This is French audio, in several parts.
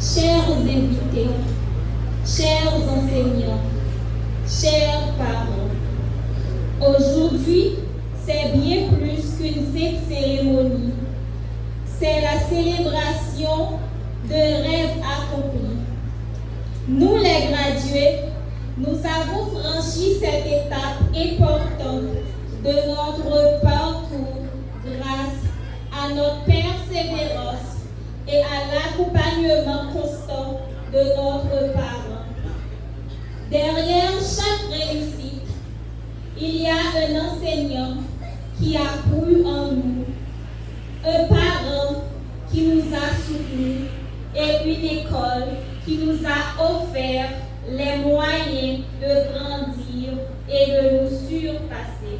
chers invités, chers enseignants, chers parents, aujourd'hui, c'est bien plus qu'une simple cérémonie. C'est la célébration de rêves accomplis. Nous, les gradués, nous avons franchi cette étape importante de notre parcours grâce à notre persévérance et à l'accompagnement constant de notre parent. Derrière chaque réussite, il y a un enseignant qui a cru en nous, un parent qui nous a soutenus et une école qui nous a offert les moyens de grandir et de nous surpasser.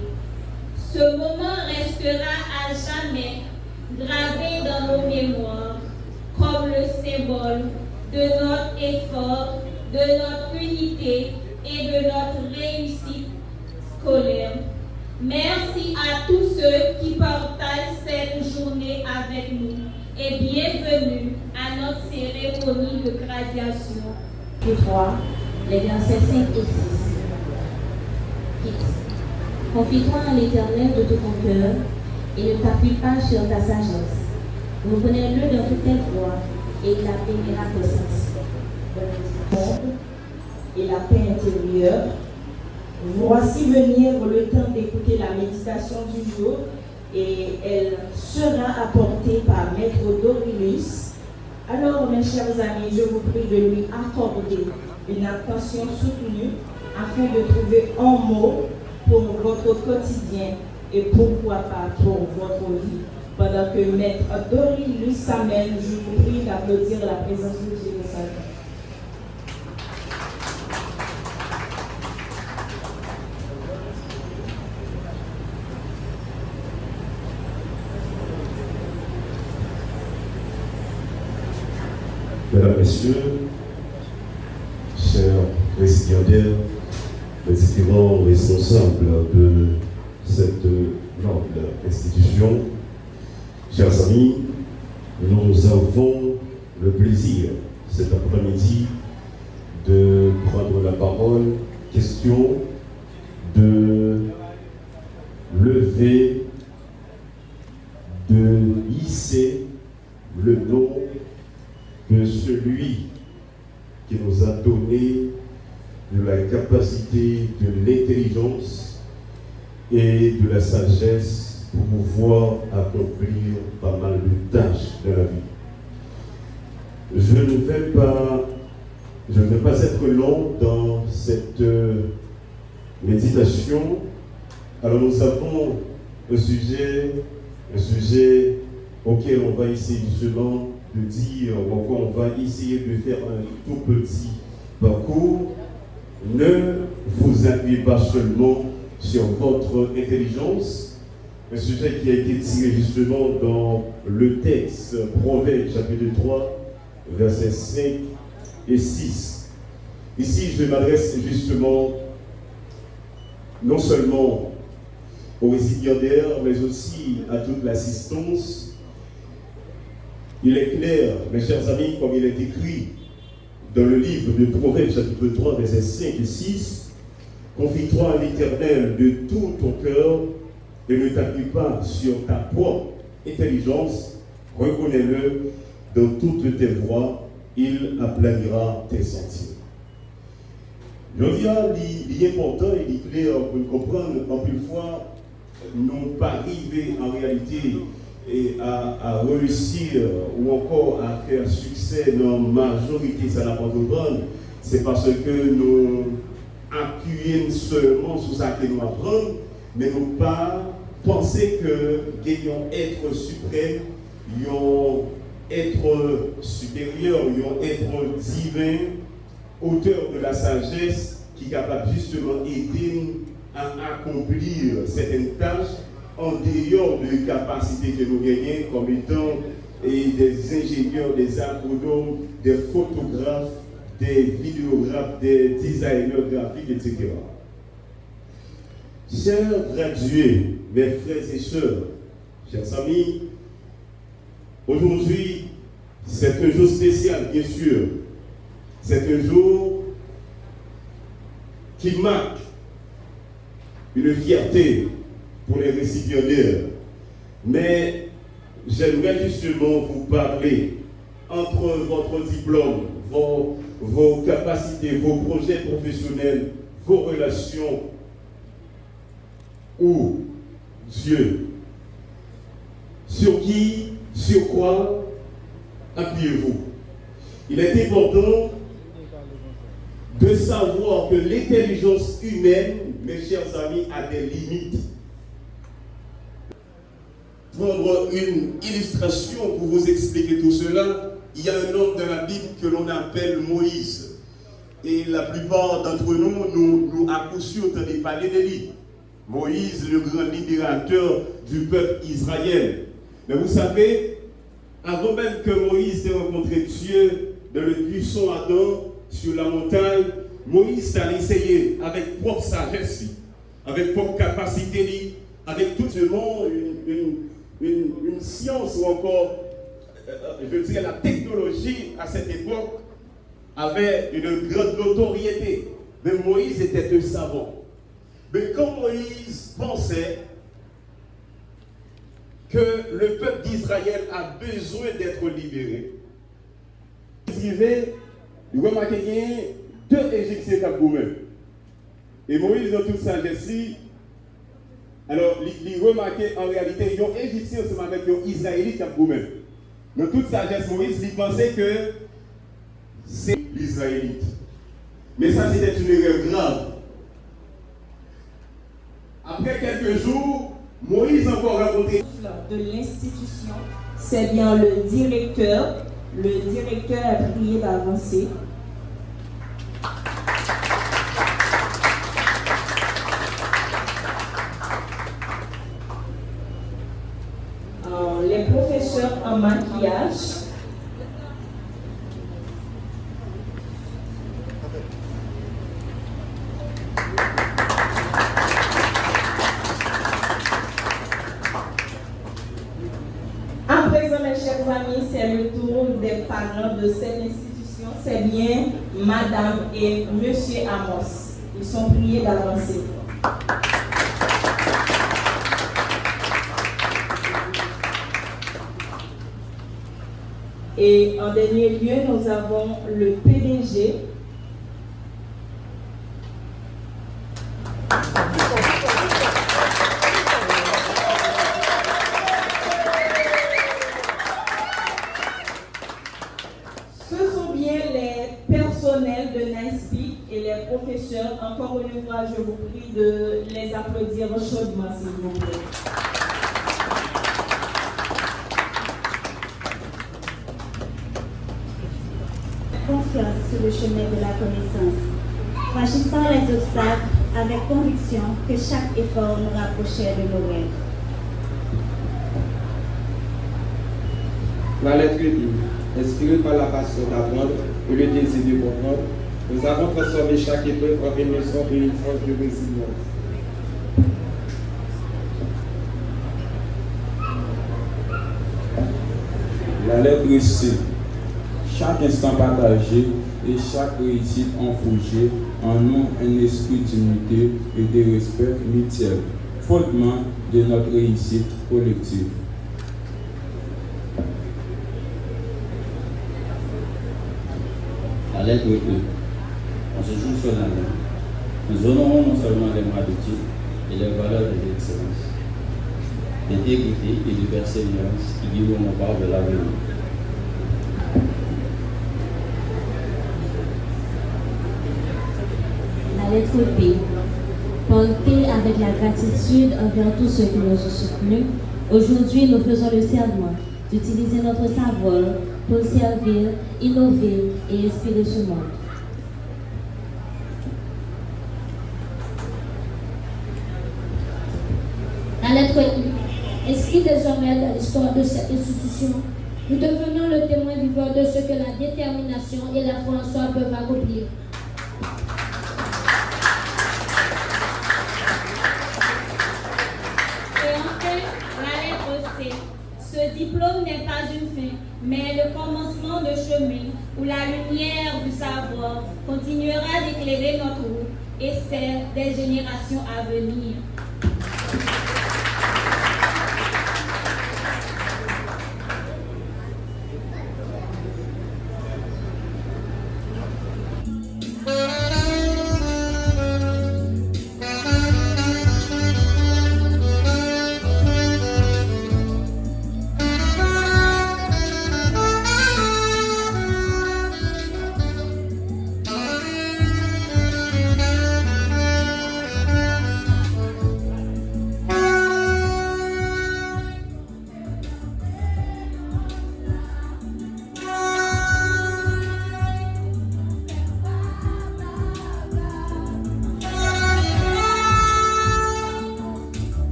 Ce moment restera à jamais gravé dans nos mémoires comme le symbole de notre effort, de notre unité et de notre réussite scolaire. Merci à tous ceux qui partagent cette journée avec nous et bienvenue à notre cérémonie de graduation. 3, les versets 5 et 6. Confie-toi en l'Éternel de tout ton cœur et ne t'appuie pas sur ta sagesse. Reconnais-le dans toute tes voies et il apaiera tes sens. Et la paix intérieure. Voici venir le temps d'écouter la méditation du jour et elle sera apportée par Maître Dorilus. Alors, mes chers amis, je vous prie de lui accorder une attention soutenue afin de trouver un mot pour votre quotidien et pourquoi pas pour votre vie. Pendant que Maître Dorilus s'amène, je vous prie d'applaudir la présence de Dieu de sa vie. Mesdames, Messieurs, chers récipiendaires, les différents responsables de cette noble institution, chers amis, nous avons le plaisir cet après-midi de prendre la parole, question de lever, de hisser le nom de celui qui nous a donné de la capacité, de l'intelligence et de la sagesse pour pouvoir accomplir pas mal de tâches de la vie. Je ne vais pas être long dans cette méditation. Alors nous avons un sujet auquel on va essayer justement de dire, encore on va essayer de faire un tout petit parcours. Ne vous appuyez pas seulement sur votre intelligence, un sujet qui a été tiré justement dans le texte Proverbes chapitre 3, versets 5 et 6. Ici, je m'adresse justement non seulement aux récipiendaires, mais aussi à toute l'assistance. Il est clair, mes chers amis, comme il est écrit dans le livre de Proverbes, chapitre 3, versets 5 et 6, confie-toi à l'Éternel de tout ton cœur et ne t'appuie pas sur ta propre intelligence, reconnais-le dans toutes tes voies, il aplanira tes sentiers. Je dis, il est important, il est clair pour comprendre, en plus fois, non pas arriver en réalité et à réussir ou encore à faire succès dans la majorité, ça n'a pas de prendre, c'est parce que nous appuyons seulement sur ça que nous apprenons, mais nous pas penser que gagnons être suprême, yon être supérieur, yon être divin, auteur de la sagesse qui est capable justement d'aider à accomplir certaines tâches en dehors de capacités que nous gagnons comme étant des ingénieurs, des agronomes, des photographes, des vidéographes, des designers graphiques, etc. Chers gradués, mes frères et sœurs, chers amis, aujourd'hui, C'est un jour spécial, bien sûr. C'est un jour qui marque une fierté pour les récipiendaires. Mais j'aimerais justement vous parler entre votre diplôme, vos capacités, vos projets professionnels, vos relations, où Dieu, sur qui, sur quoi appuyez-vous? Il est important de savoir que l'intelligence humaine, mes chers amis, a des limites. Prendre une illustration pour vous expliquer tout cela, il y a un homme dans la Bible que l'on appelle Moïse. Et la plupart d'entre nous à coup sûr entendu parler de lui. Moïse, le grand libérateur du peuple Israël. Mais vous savez, avant même que Moïse ait rencontré Dieu dans le buisson Adam, sur la montagne, Moïse a essayé avec propre sagesse, avec propre capacité, avec tout le monde, une science ou encore, je dirais, la technologie à cette époque avait une grande notoriété. Mais Moïse était un savant. Mais quand Moïse pensait que le peuple d'Israël a besoin d'être libéré, il remarquait qu'il y a deux Égyptiens qui ont gourmé. Et Moïse, dans toute sagesse, alors il remarquait en réalité, il y a un Égyptien ensemble avec un Israélite qui ont gourmé. Dans toute sagesse, Moïse, il pensait que c'est l'Israélite. Mais ça, c'était une erreur grave. Après quelques jours, Moïse encore rencontré de l'institution, c'est bien le directeur. Le directeur a prié d'avancer. Les professeurs en maquillage. À présent, mes chers amis, c'est le tour des parents de cette institution. C'est bien Madame et Monsieur Amos. Ils sont priés d'avancer. Et en dernier lieu, nous avons le PDG. Ce sont bien les personnels de NICEPIC et les professeurs. Encore une fois, je vous prie de les applaudir chaudement, s'il vous plaît. Confiance sur le chemin de la connaissance, franchissant les obstacles avec conviction que chaque effort nous rapprochait de nos rêves. La lettre U, inspirée par la passion d'apprendre et le désir de comprendre, nous avons transformé chaque épreuve en une leçon et une force de résilience. La lettre C. Chaque instant partagé et chaque réussite ont forgé en nous un esprit d'unité et de respect mutuel, fondement de notre réussite collective. La lettre E. En ce jour solennel, nous honorons non seulement les mois d'études et les valeurs de l'excellence, d'intégrité et de persévérance qui guideront nos pas de l'avenir. La lettre P. Portée avec la gratitude envers tous ceux qui nous ont soutenus, aujourd'hui nous faisons le serment d'utiliser notre savoir pour servir, innover et inspirer ce monde. La lettre I. Inscrit désormais dans l'histoire de cette institution, nous devenons le témoin vivant de ce que la détermination et la foi en soi peuvent accomplir. Et enfin, la lettre C. Ce diplôme n'est pas une fin, mais le commencement de chemin où la lumière du savoir continuera d'éclairer notre route et celle des générations à venir.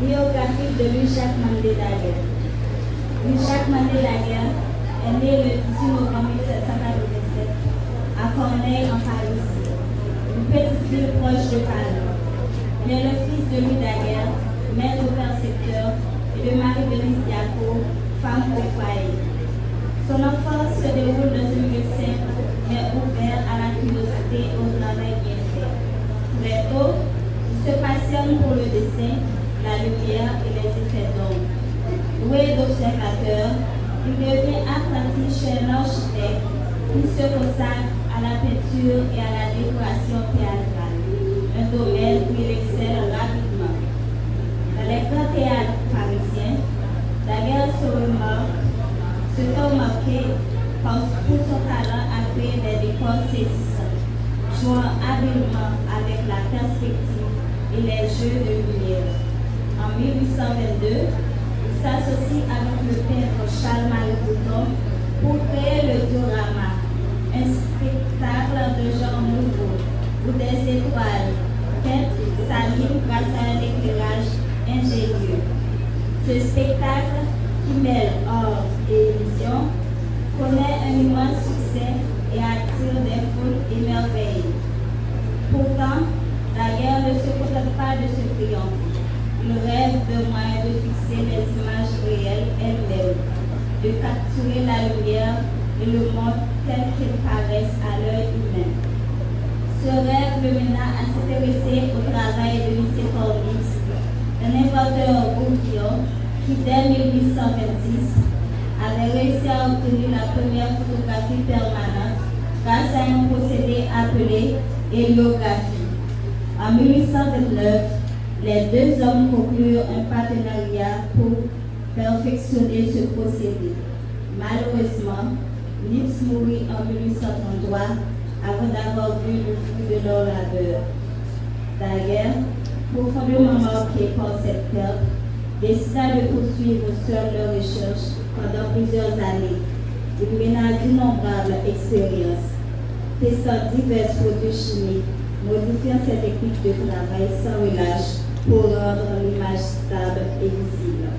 Biographie de Louis-Jacques Mandela. Louis-Jacques Mandela est né le 18 novembre 1787 à Corneille, en Paris, une petite ville proche de Paris. Il est le fils de Louis Daguerre, maître percepteur, et de Marie-Denise Diaco, femme au foyer. Son enfance se déroule dans un milieu simple, mais ouvert à la curiosité et au travail bien fait. Très tôt, il se passionne pour le dessin, la lumière et les effets d'ombre. Doué d'observateur, il devient apprenti chez l'architecte, puis se consacre à la peinture et à la décoration théâtrale, un domaine où il excelle rapidement. Dans les grands théâtres parisiens, Daguerre se fait remarquer pour son talent à créer des décors saisissants, jouant habilement avec la perspective et les jeux de lumière. En 1822, il s'associe avec le peintre Charles-Marie Bouton pour créer le diorama, un spectacle de genre nouveau où des étoiles peintes s'animent grâce à un éclairage ingénieux. Ce spectacle, qui mêle art et illusion, connaît un immense succès et attire des foules émerveillées. Pourtant, Daguerre ne se contente pas de ce triomphe. Il rêve de moyens de fixer les images réelles elles-mêmes, de capturer la lumière et le monde tel qu'il paraissent à l'œil humain. Ce rêve le mena à s'intéresser au travail de Lycée Corbis, un inventeur bourguignon qui, dès 1826, avait réussi à obtenir la première photographie permanente grâce à un procédé appelé héliographie. En 1829, les deux hommes conclurent un partenariat pour perfectionner ce procédé. Malheureusement, Nips mourut en 1833 avant d'avoir vu le fruit de leur labeur. Daguerre, profondément marqué par cette perte, décida de poursuivre seul leurs recherches pendant plusieurs années. Il mena d'innombrables expériences, testant divers produits chimiques, modifiant ses techniques de travail sans relâche pour rendre l'image stable et visible.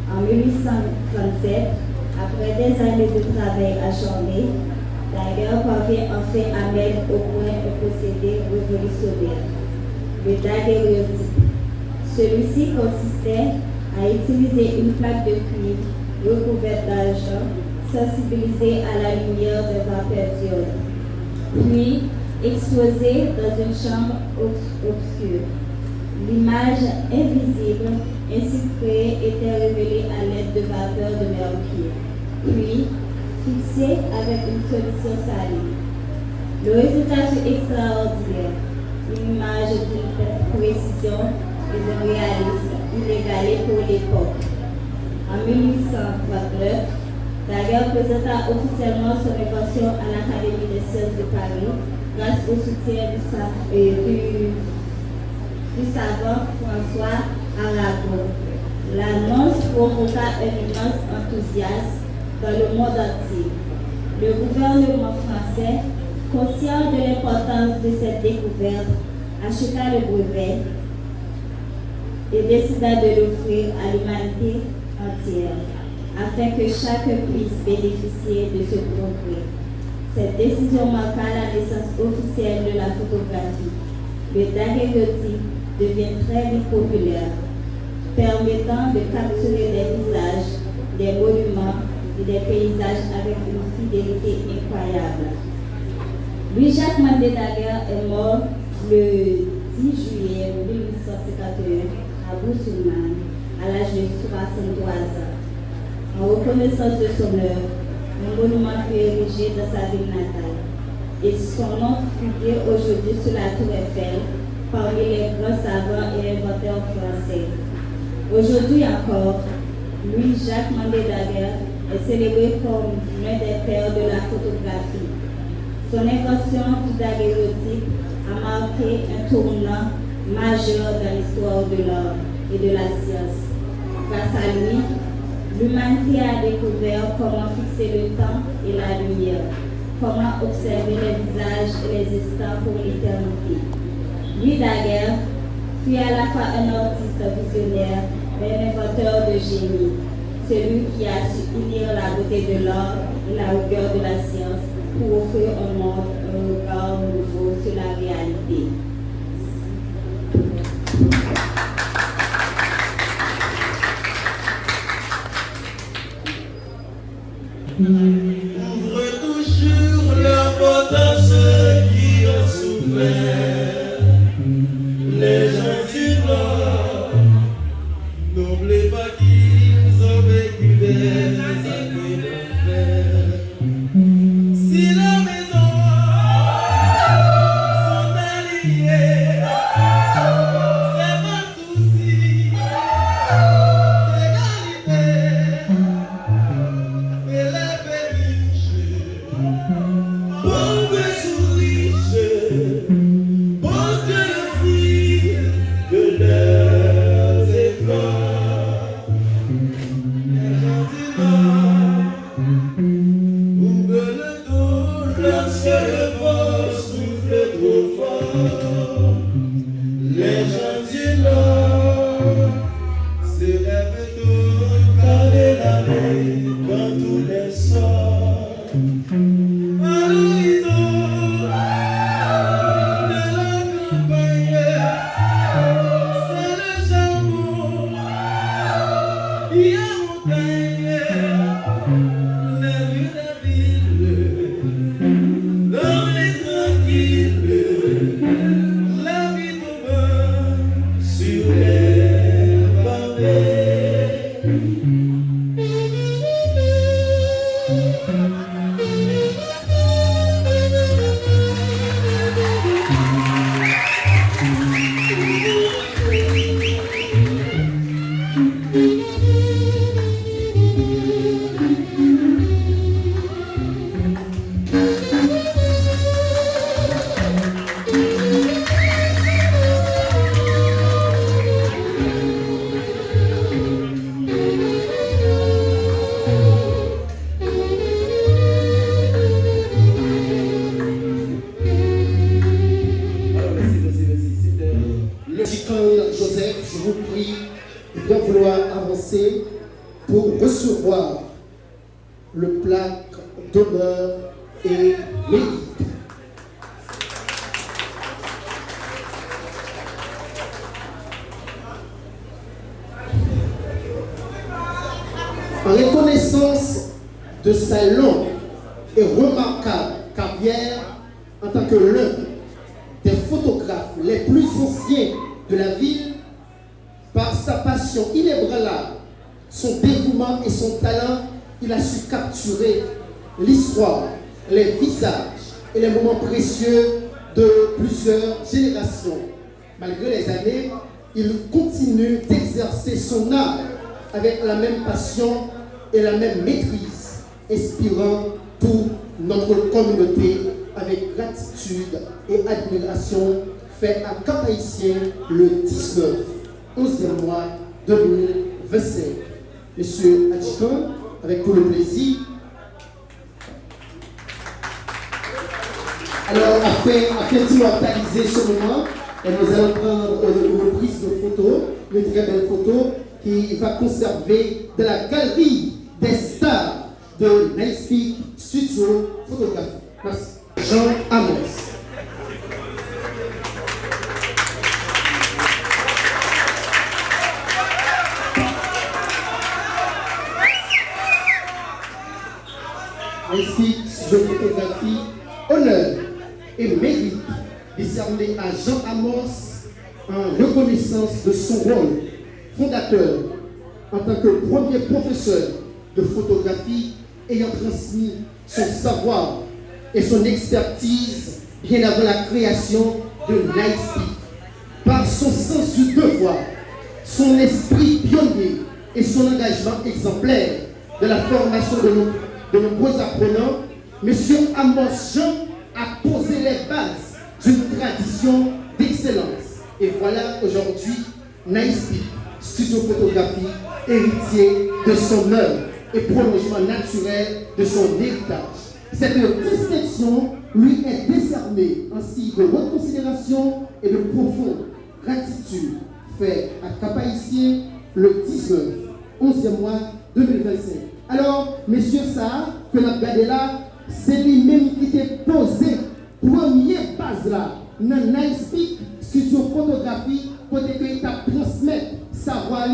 En 1837, après des années de travail acharné, Daguerre parvient enfin à mettre au point un procédé révolutionnaire, le daguerréotype. Celui-ci consistait à utiliser une plaque de cuivre recouverte d'argent, sensibilisée à la lumière de vapeur d'iode, puis exposée dans une chambre obscure. L'image invisible ainsi créée était révélée à l'aide de vapeur de mercure, puis fixée avec une solution salée. Le résultat fut extraordinaire, une image d'une précision et d'un réalisme inégalé pour l'époque. En 1839, Daguerre présenta officiellement son invention à l'Académie des sciences de Paris grâce au soutien du savant François Arago. L'annonce provoqua un immense enthousiasme dans le monde entier. Le gouvernement français, conscient de l'importance de cette découverte, acheta le brevet et décida de l'offrir à l'humanité entière, afin que chacun puisse bénéficier de ce progrès. Cette décision marqua la naissance officielle de la photographie. le daguerréotype devient très vite populaire, permettant de capturer des visages, des monuments et des paysages avec une fidélité incroyable. Louis-Jacques Mandé Daguerre est mort le 10 juillet 1851 à Boussoulman, à l'âge de 63 ans. En reconnaissance de son œuvre, un monument fut érigé dans sa ville natale et son nom figure aujourd'hui sur la tour Eiffel parmi les grands savants et inventeurs français. Aujourd'hui encore, Louis-Jacques Mandé Daguerre est célébré comme l'un des pères de la photographie. Son invention du daguerréotype a marqué un tournant majeur dans l'histoire de l'art et de la science. Grâce à lui, l'humanité a découvert comment fixer le temps et la lumière, comment observer les visages et les instants pour l'éternité. Louis Daguerre fut à la fois un artiste visionnaire et un inventeur de génie, celui qui a su unir la beauté de l'art et la rigueur de la science pour offrir au monde un regard nouveau sur la réalité. Ouvre toujours la porte à ceux qui ont souffert. Les gens du Nord, n'oubliez pas qu'ils ont vécu des années d'enfer. Si la maison sont alliés, c'est pas souci d'égalité. Et la péniche, pauvre souris, porte le fruit de leurs efforts. Les gens du Nord ouvrent le dos lorsque le vent souffle trop fort. Les gens du Nord se lèvent tôt quand la mer, quand tout les sort. À l'horizon de la campagne, c'est le charbon et la montagne, les rues de ville, dans les tranquilles, la vie tombe sur les pavés. Le Tican Joseph, je vous prie de bien vouloir avancer pour recevoir le plaque d'honneur et mérite. En reconnaissance de sa longue et remarquable carrière en tant que l'un des photographes les plus anciens de la ville, par sa passion inébranlable, son dévouement et son talent, il a su capturer l'histoire, les visages et les moments précieux de plusieurs générations. Malgré les années, il continue d'exercer son art avec la même passion et la même maîtrise, inspirant toute notre communauté avec gratitude et admiration, fait à Cap-Haïtien le 19, 11e mois 2025. Monsieur Adjikan, avec tout le plaisir. Alors, afin d'immortaliser ce moment, nous allons prendre une reprise de photos, une très belle photo qui va conserver de la galerie des stars de Nicepeak Studio Photographie. Merci. Jean Amos. ainsi que de photographie, honneur et mérite décerné à Jean Amos en reconnaissance de son rôle fondateur en tant que premier professeur de photographie ayant transmis son savoir et son expertise bien avant la création de Nice-Peak. Par son sens du devoir, son esprit pionnier et son engagement exemplaire de la formation de nombreux apprenants, M. Amos Jean a posé les bases d'une tradition d'excellence. Et voilà aujourd'hui Nice-Peak, studio photographie, héritier de son œuvre et prolongement naturel de son héritage. Cette distinction lui est décernée en signe de haute considération et de profonde gratitude, fait à Cap-Haïtien le 11e mois 2025. Alors, messieurs, ça, que nous regardons là, c'est lui-même qui t'est posé première base là, dans Nice-Peak, studio photographie, côté que il a transmettre savoir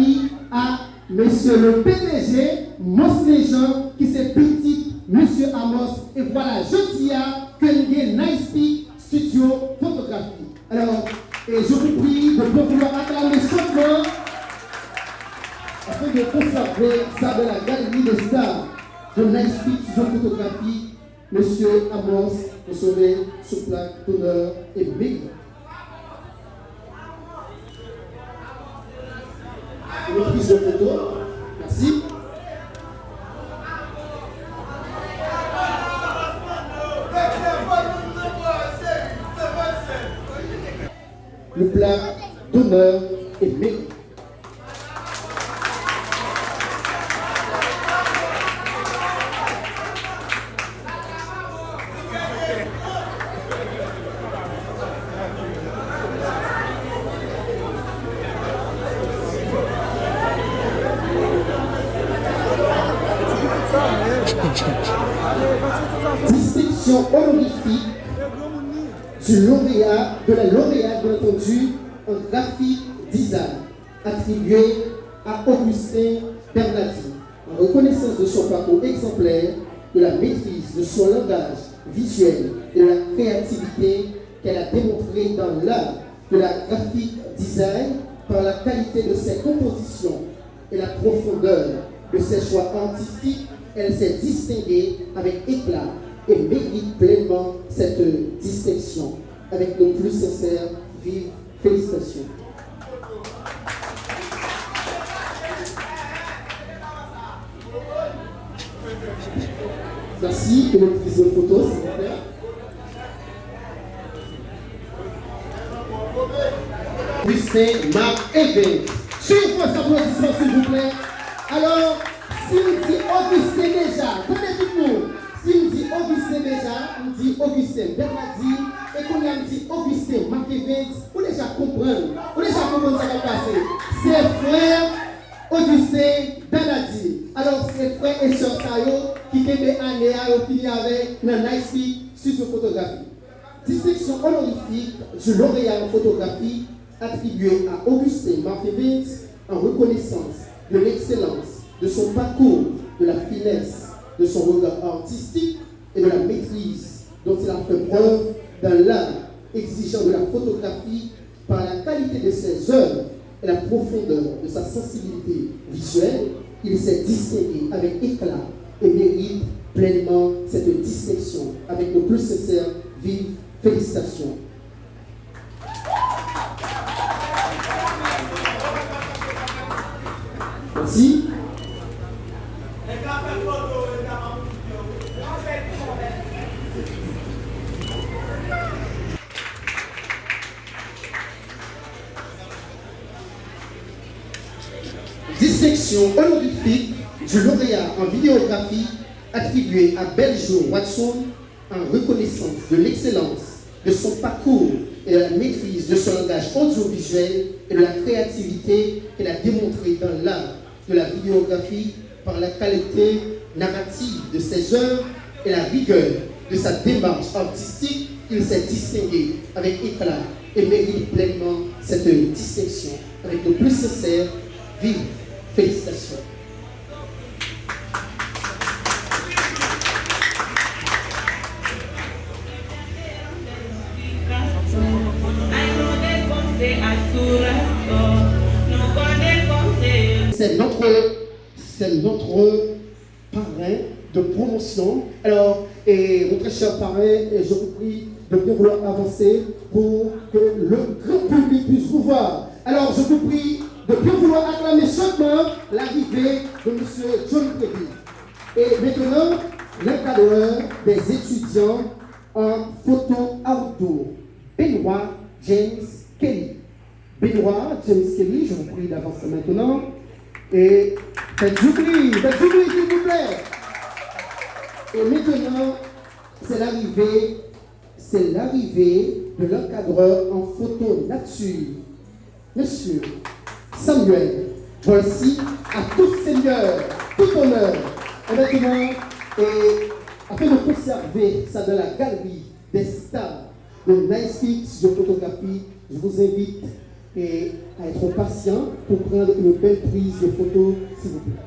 à monsieur le PDG, Mos Léjean, qui c'est petit, monsieur Amos, et voilà, je dis que il y a Nice-Peak, studio photographie. Alors, et je vous prie de bien vouloir acclamer chaque afin de conserver ça de la galerie des stars de Nice-Peak, studio photographie, monsieur Amos, recevez sous plaque d'honneur et mérite. Une prise de photo. Merci. Le plat d'honneur et mérite. Distinction honorifique du lauréat, de la lauréate, bien entendu, en graphique design, attribuée à Augustin Bernardi, en reconnaissance de son parcours exemplaire, de la maîtrise de son langage visuel et de la créativité qu'elle a démontré dans l'art de la graphique design par la qualité de ses compositions et la profondeur de ses choix artistiques. Elle s'est distinguée avec éclat et mérite pleinement cette distinction. Avec nos plus sincères vives félicitations. Merci pour notre prise de photo, s'il vous plaît. Augustin Marc Evans. Sur vos applaudissements, s'il vous plaît. Alors, si on dit Augustin déjà, tenez tout le monde. Si on dit Augustin déjà, on dit Augustin Bernardi, et qu'on a dit Augustin Marc Evans, on déjà comprendre ce qui va passer. C'est frère Augustin Bernardi. Alors, c'est frère et soeur Sayo qui étaient année à fini avec la Nice-Peak studio photographie. Distinction honorifique du lauréat en photographie attribuée à Augustin Marc Evans en reconnaissance de l'excellence de son parcours, de la finesse de son regard artistique et de la maîtrise dont il a fait preuve dans l'art exigeant de la photographie par la qualité de ses œuvres et la profondeur de sa sensibilité visuelle. Il s'est distingué avec éclat et mérite pleinement cette distinction. Avec nos plus sincères vives félicitations. Merci. Distinction honorifique du lauréat en vidéographie attribuée à Beljo Watson en reconnaissance de l'excellence de son parcours et de la maîtrise de son langage audiovisuel et de la créativité qu'elle a démontré dans l'art de la vidéographie par la qualité narrative de ses œuvres et la rigueur de sa démarche artistique. Il s'est distingué avec éclat et mérite pleinement cette distinction. Avec nos plus sincères vives félicitations. c'est notre parrain de promotion. Alors, mon très cher parrain, je vous prie de bien vouloir avancer pour que le grand public puisse vous voir. Alors, je vous prie de bien vouloir acclamer chaudement l'arrivée de M. John Prévy. Et maintenant, l'encadreur des étudiants en photo outdoor, Benoît James Kelly. Benoît James Kelly, je vous prie d'avancer maintenant. Et faites du bruit, s'il vous plaît. Et maintenant, c'est l'arrivée de l'encadreur en photo nature, Monsieur Samuel. Voici à tout seigneur, tout honneur. Et maintenant, afin de conserver ça dans la galerie des stars de Nice Peak Studio Photographie, je vous invite à être patient pour prendre une belle prise de photo, s'il vous plaît.